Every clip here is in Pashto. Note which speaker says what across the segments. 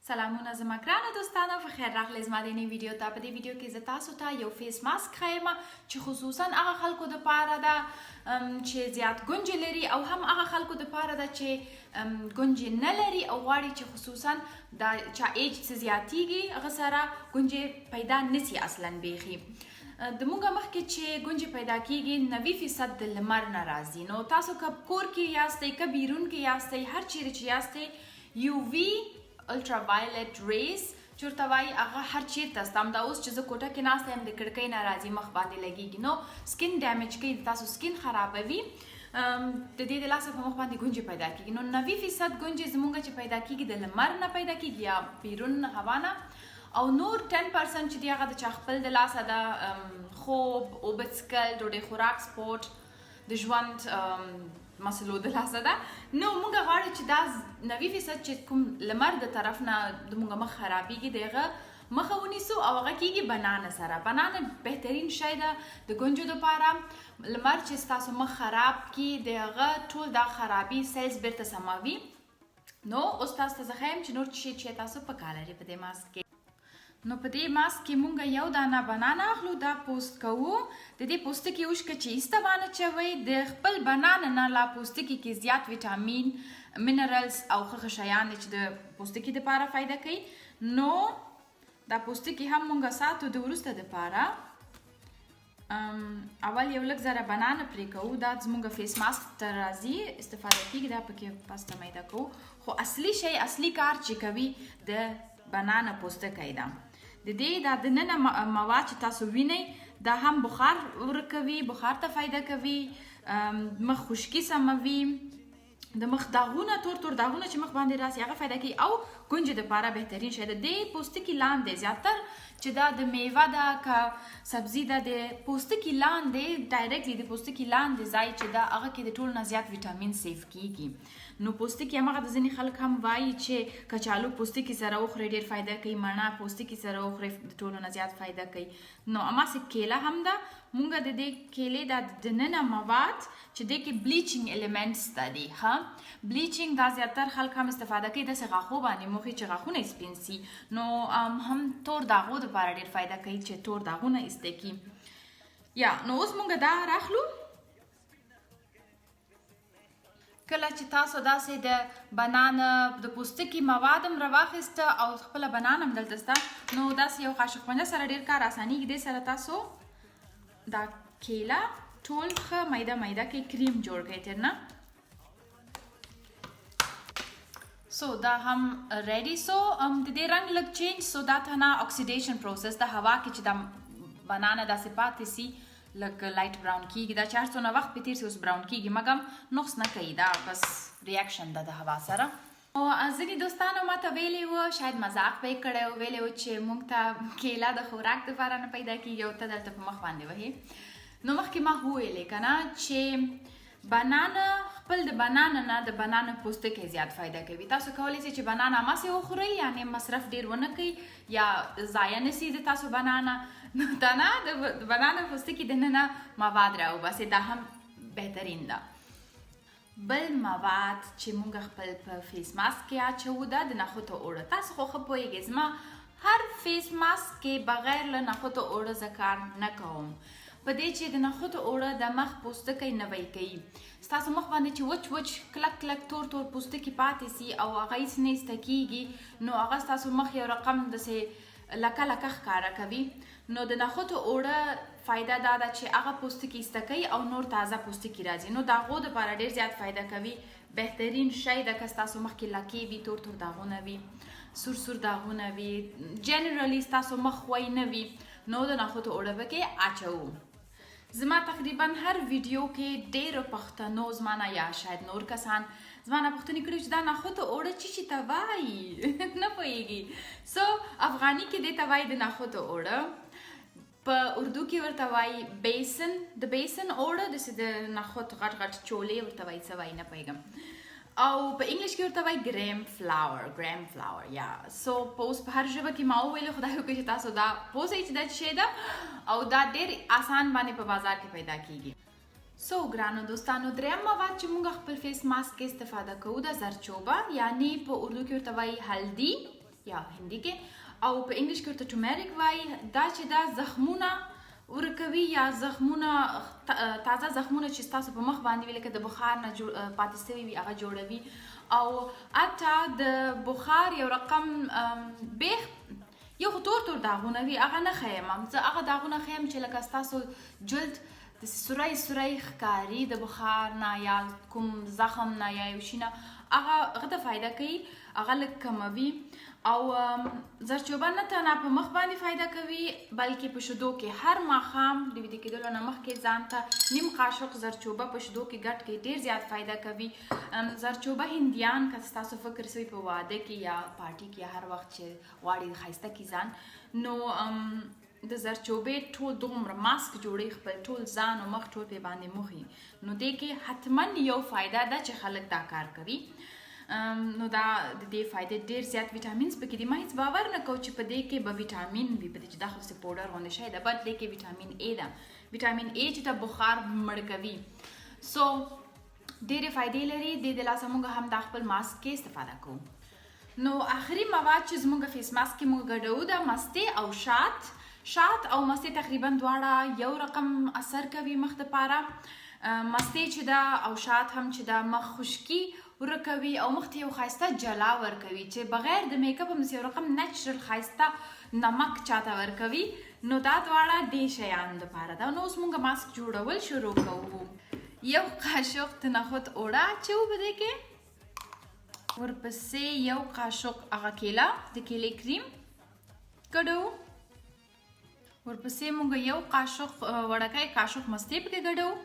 Speaker 1: سلامونه زما ګرانو دوستانو په خیر راغلی زما د نوې ویډیو ته. په دې ویډیو کې زه تاسو ته یو فیس ماسک ښیم چې خصوصا هغه خلکو دپاره ده چې زیات ګونجې لري او هم هغه خلکو دپاره ده چې ګونجې نه لري او غواړي چې خصوصا دا چا ایج څه زیاتیږي هغه سره ګونجې پیدا نسي اصلا بیخي. د مونږه مخکې چې ګونجې پیدا کیږي 90% د لمر نه راځي. نو تاسو که کور کې یاستئ که بیرون کې یاستئ هر چیرې چې یاستئ UV ultraviolet rays چې ورته وایي هغه هر چیرته سته. همدا اوس چې زه کوټه کې ناسته یم د کړکۍ نه راځي مخ باندې لګیږي نو سکین ډیمیج کوي تاسو سکین خرابوي د دې د لاسه په مخ باندې ګونجې پیدا کیږي. نو 90% ګونجې زمونږ چې پیدا کیږي د لمر نه پیدا کیږي یا بیرون هوا نه او نور 10% چې دی هغه د چا خپل د لاسه ده خوب اوبه څښل ډوډۍ خوراک سپورټ د ژوند مسلو د لاسه ده. نو مونږ غواړو چې دا 90% چې کوم لمر د طرف نه د مونږ مخ خرابیږي د هغه مخه ونیسو او هغه کیږي بنانه سره. بنانه بهترین شی ده د ګونجو دپاره. لمر چې ستاسو مخ خراب کی د هغه ټول دا خرابي سیلز بیرته سموي. نو اوس تاسو ته زه ښیم چې نور چې تاسو په کار لري په دې ماسک کې. نو په دې ماسک کې مونږ یو دانه بنانه اخلو دا پوست کوو. د دې پوستکي اوښکه چې ایسته وانه چوئ د خپل بنانه نه لا پوستکي کې زیات ویټامین منرالز او ښه شیان چې د پوستکي دپاره فایده کوي. نو دا پوستکي هم مونږ ساتو د وروسته دپاره. اول یو لږ ذره بنانه پرې کوو. دا زمونږ فیس ماسک ته راځي استفاده کیږي دا پکې پسته میده کوو. خو اصلي شی اصلي کار چې کوي د بنانه پوستکی ده. د دې دا دننه مواد چې تاسو وینئ دا هم بخار ورکوي بخار ته فایده کوي مخ خشکي سموي د مخ داغونه تور داغونه چې مخ باندې راسي هغه فایده کوي او ګونجې دپاره بهترین شی ده. د پوستکي لاندې زیاتر چې دا د میوه ده که سبزي ده د پوستکي لاندې ډایرکټلی د پوستکي لاندې ځای چې ده هغه کې د ټولو نه زیات ویټامین سیف کیږي. نو پوستکي همغه د ځینې خلک هم وایي چې کچالو پوستکي سره وخورئ ډېر فایده کوي مڼه پوستکي سره وخورئ د ټولو نه زیات فایده کوي. نو هماسې کیله هم ده. مونږ د دې کیلې دا دننه مواد چې دې کې بلیچینګ الیمنټس ته دي بلیچینګ دا زیاتر خلک هم استفاده کوي داسې غاښو باندې موخې چې غاښونه یې سپین سي. نو هم تور داغو دپاره ډېر فایده کوي چې تور داغونه ایسته کي. یا نو اوس مونږ دا راخلو. کله چې تاسو داسې د بنانه د پوستکي مواد هم راواخیسته او خپله بنانه هم دلته سته نو داسې یو قاشق پنجه سره ډېر کار اسانیږي. دې سره تاسو دا کیله ټول ښه میده میده کې کریم جوړ کړئ تر نه. سو دا هم ریډي. سو د دې رنګ لږ چینج سو دا ته نه اکسیډیشن پروسس د هوا کې چې دا بنانه داسې پاتې سي لږ لایټ براون کیږي. دا چې هر څونه وخت پې تېر سي اوس براون کیږي مګم نقص نه کوي دا بس ریاکشن ده د هوا سره. او ځینې دوستانو ما ته ویلي وه شاید مذاق به یې کړی و ویلي و چې موږ ته کیله د خوراک دپاره نه پیدا کیږي او ته دلته په مخ باندې وهې. نو مخکې ما وویلې که نه چې بنانه خپل د بنانه نه د بنانه پوستکی زیات فایده کوي. تاسو کولی شئ چې بنانه هماسې وخورئ یعنې مصرف ډېر ونه کوي یا ضایع نه سي د تاسو بنانه. نو دا نه د بنانه پوستکي دننه مواد راوباسئ دا هم بهترین ده. بل مواد چې مونږ خپل په فیس ماسک کې اچوو ده د نخودو اوړه. تاسو خو ښه پوهیږئ زما هر فیس ماسک کې بغیر له نخودو اوړه زه کار نه کوم په دې چې د نخودو اوړه د مخ پوستکی نوی کوي. ستاسو مخ باندې چې وچ کلک کلک تور پوستکي پاتې سي او هغه هیڅ نه ایسته کیږي نو هغه ستاسو مخ یو رقم داسې لکه ښکاره کوي. نو د نخودو اوړه فایده دا ده چې هغه پوستکي ایسته کوي او نور تازه پوستکي راځي. نو د هغو دپاره ډېر زیات فایده کوي. بهترین شی ده که ستاسو مخ کې لکې وي تور داغونه وي سور داغونه وي جنرالي ستاسو مخ خوی نه وي نو د نخودو اوړه به کې اچوو. زما تقریبا هر ویډیو کې ډېرو پښتنو زما نه یا شاید نور کسان زما نه پوښتنې کړي چې دا نخودو اوړه چې ته وایي نه پوهېږي. سو افغاني کې دې ته وایي د نخودو اوړه. په اردو کې ورته وایي بیسن د بیسن اوړه داسې د نخود غټ چولې ورته وایي څه وایي نه پوهېږم. او په انګلیش کې ورته وایي ګریم فلاور یا. سو په اوس په هر ژبه کې ما وویلو خدای وکړي چې تاسو دا پوه سئ چې دا څه شی ده او دا ډېر آسان باندې په بازار کې پیدا کیږي. سو ګرانو دوستانو دریم مواد چې موږ خپل فیس ماسک کې استفاده کوو د زرچوبه یعنی په اردو کې ورته وایي هلدي یا هندي کې، او په انګلیش کې ورته ټومریک وایي. دا چې دا زخمونه ورکوي یا زخمونه تازه زخمونه چې ستاسو په مخ باندې وي لکه د بخار نه پاتې سوي وي هغه جوړوي. او حتی د بخار یو رقم بیخ یو خو تور داغونه وي هغه نه ښیم، زه هغه داغونه ښیم چې لکه ستاسو جلد د سوری ښکاري د بخار نه یا کوم زخم نه یا یو شي نه، هغه ته فایده کوي، هغه لږ کموي. او زردچوبه نه تنها په مخ باندې فایده کوي بلکې په شیدو کې هر ماښام د ویده کېدلو نه مخکې ځان ته نیم قاشق زردچوبه په شیدو کې ګډ کړئ، ډېر زیات فایده کوي. زردچوبه هندیان که ستاسو فکر سوی په واده کې یا پارټي کې هر وخت چې غواړي ښایسته کړي ځان، نو د زردچوبې ټول دومره ماسک جوړي خپل ټول ځان او مخ ټول پې باندې موښي، نو دې کې حتما یو فایده ده چې خلک دا کار کوي. نو دا د دې فایدې ډېر زیات ویټامینز پکې دي. ما هیڅ باور نه کوم چې په دې کې به ویټامین وي، په دې چې دا خو داسې پوډر غوندې شی ده، بټ دې کې ویټامین A ده، ویټامین A چې دا بخار مړ کوي. سو ډېرې فایدې لري. د لاسه موږ هم دا خپل ماسک کې استفاده کوو. نو آخري مواد چې زموږ فیس ماسک کې موږ ګډوو دا مستې او شات او مستې تقریبا دواړه یو رقم اثر کوي مخ دپاره. مستې چې دا او شات هم چې دا مخ خشکي ورکوي او مخ ته یو ښایسته جلا ورکوي چې بغیر د میک اپ هم یو رقم نیچرل ښایسته نمک چاته ورکوي. نو دا دواړه دې شیانو دپاره ده. نو اوس موږ ماسک جوړول شروع کوو. یو قاشق د نخود اوړه اچوو په دې کې، ورپسې یو قاشق هغه کیله د کیلې کریم ګډوو، ورپسې موږ یو قاشق وړکی قاشق مستې پکې ګډوو.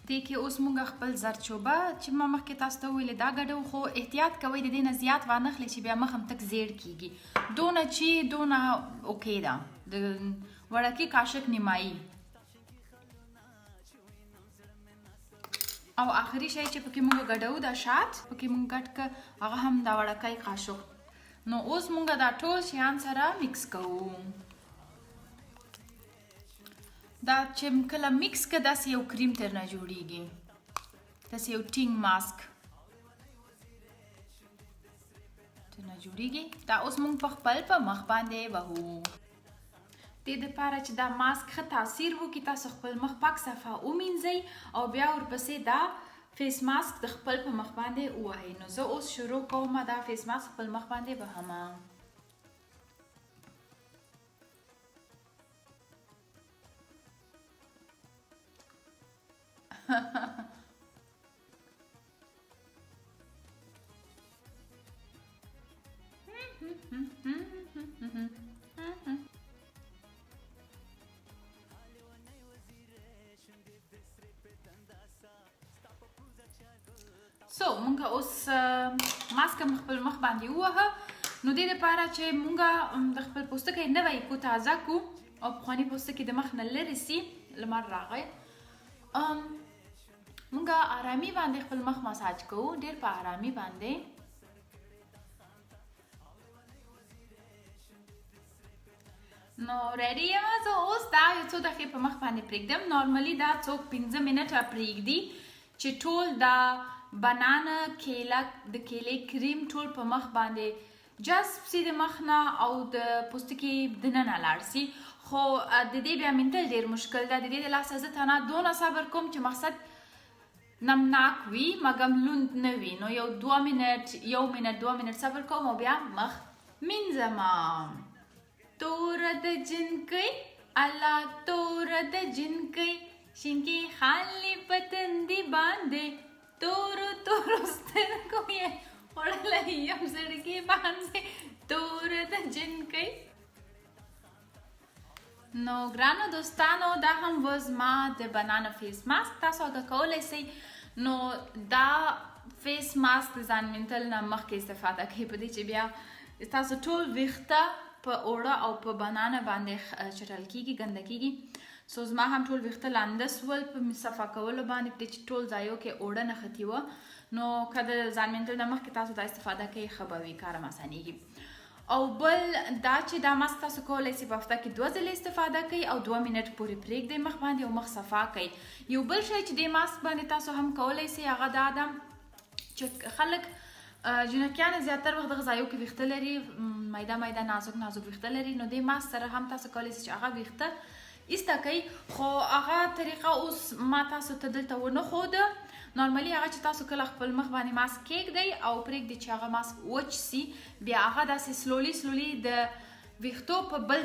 Speaker 1: دې کې اوس موږ خپل زردچوبه چې ما مخکې تاسو ته وویلې دا ګډوو، خو احتیاط کوئ د دې نه زیات وانخلئ چې بیا مخ هم تک زیړ کیږي. دونه چې دونه اوکې ده، د وړکي قاشق نیمایي. او آخري شی چې پکې موږ ګډوو دا شات پکې موږ ګډ که هغه هم دا وړکی قاشق. نو اوس موږ دا ټول شیان سره مکس کوو. دا چې کله مکس که داسې یو کریم ترنه جوړیږي، داسې یو ټینګ ماسک ترنه جوړیږي. دا اوس موږ په خپل په مخ باندې وهو. دې دپاره چې دا ماسک ښه تاثیر وکړي تاسو خپل مخ پاک صفا ومینځئ او بیا ورپسې دا فیس ماسک د خپل په مخ باندې ووهئ. نو زه اوس شروع کوم دا فیس ماسک خپل مخ باندې وهمه. سو مونږ اوس ماسک خپل مخ باندې ووهه. نو دې دپاره چې مونږ د خپل پوستکی نوی کو، تازه کو او پخواني پوستکی د مخ نه لرې سي، لمر راغی. مونږ آرامي باندې خپل مخ مساج کوو، ډېر په آرامي باندې. نو ریډي یم زه اوس دا یو څو دقیقې په مخ باندې پرېږدم. نارملي دا څوک 15 منټه پرېږدي چې ټول دا بنانه کیله د کیلې کریم ټول په مخ باندې جذب سي د مخ نه او د پوستکي دننه لاړ سي. خو د دې بیا مینځل ډېر مشکل ده. د دې د لاسه زه تنها دونه صبر کوم چې مقصد نمناک وي مګم لوند نه وي. نو یو 2 منټ صبر کوم او بیا مخ مینځمه. توره د جنکۍ الله توره د جنکۍ شینکې خالي په تندي باندې تورو سترګو یې خوړلی یم زړګي باندې توره د جنکۍ. نو ګرانو دوستانو دا هم و زما د بنانه فیس ماسک. تاسو هغه کولی سئ نو دا فیس ماسک د ځان مینځل نه مخکې استفاده کوئ په دې چې بیا تاسو ټول ویښته په اوړه او په بنانه باندې چټل کیږي، ګنده کیږي. سو زما هم ټول ویښته لانده سول په صفا کولو باندې، په دې چې ټول ځایو کې اوړه نښتي وه. نو که د ځان مینځل نه مخکې تاسو دا استفاده کوئ ښه به وي، کار هم اسانیږي. او بل دا چې دا ماسک تاسو کولی سئ په هفته کې 2 ځلې استفاده کوئ او 2 منټ پورې پرېږدئ مخ باندې او مخ صفا کوئ. یو بل شی چې دې ماسک باندې تاسو هم کولی سئ هغه دا ده چې خلک جنکیان زیاتره وخت دغه ځایو کې ویښته لري میده میده نازک نازک ویښته لري نو دې ماسک سره هم تاسو کولی شئ چې هغه ویښته ایسته کوي خو هغه طریقه اوس ما تاسو ته دلته ونه ښوده نارملي هغه چې تاسو کله خپل مخ باندې ماسک کیږدئ او پرېږدئ چې هغه ماسک وچ سي بیا هغه داسې سلولي د ویښتو په بل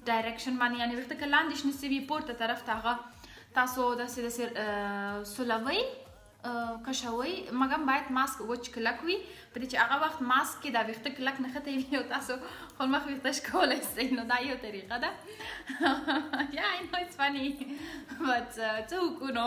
Speaker 1: ډایرکشن باندې یعنې ویښته که لاندې شنه سوي پورته طرف ته هغه تاسو داسې سولوئ کشوئ مګم باید ماسک وچ کلک وي په دې چې هغه وخت ماسک کې دا ویښته کلک نښتی وي او تاسو خپل مخ ویښته شکولی شئ نو دا یو طریقه ده Yeah, I know it's funny but څه وکړو نو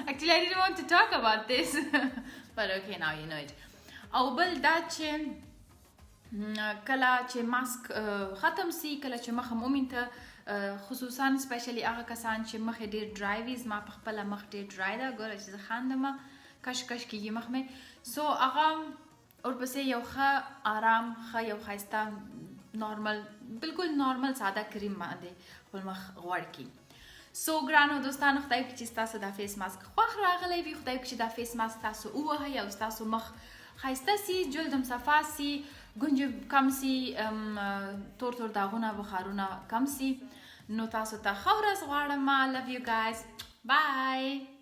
Speaker 1: Actually, I didn't want to talk about this but okay, now you know it او بل دا چې کله چې ماسک ختم سي کله چې مخ هم ومینځه خصوصا سپیشلی هغه کسان چې مخ یې ډېر ډرای وي زما په خپله مخ ډېر ډرای ده ګوره چې زه خاندمه کش کیږي مخ مې سو هغه ورپسې یو ښه آرام ښه یو ښایسته نارمل بالکل نارمل ساده کریم باندې خپل مخ غوړ کړي سو ګرانو دوستانو خدای وکړي چې ستاسو دا فیس ماسک خوښ راغلی وي خدای وکړي چې دا فیس ماسک تاسو ووهئ او ستاسو مخ ښایسته سي جلد هم صفا سي ګونجې کم سي تور داغونه بخارونه کم سي نو تاسو ته ښه ورځ غواړم love you guys bye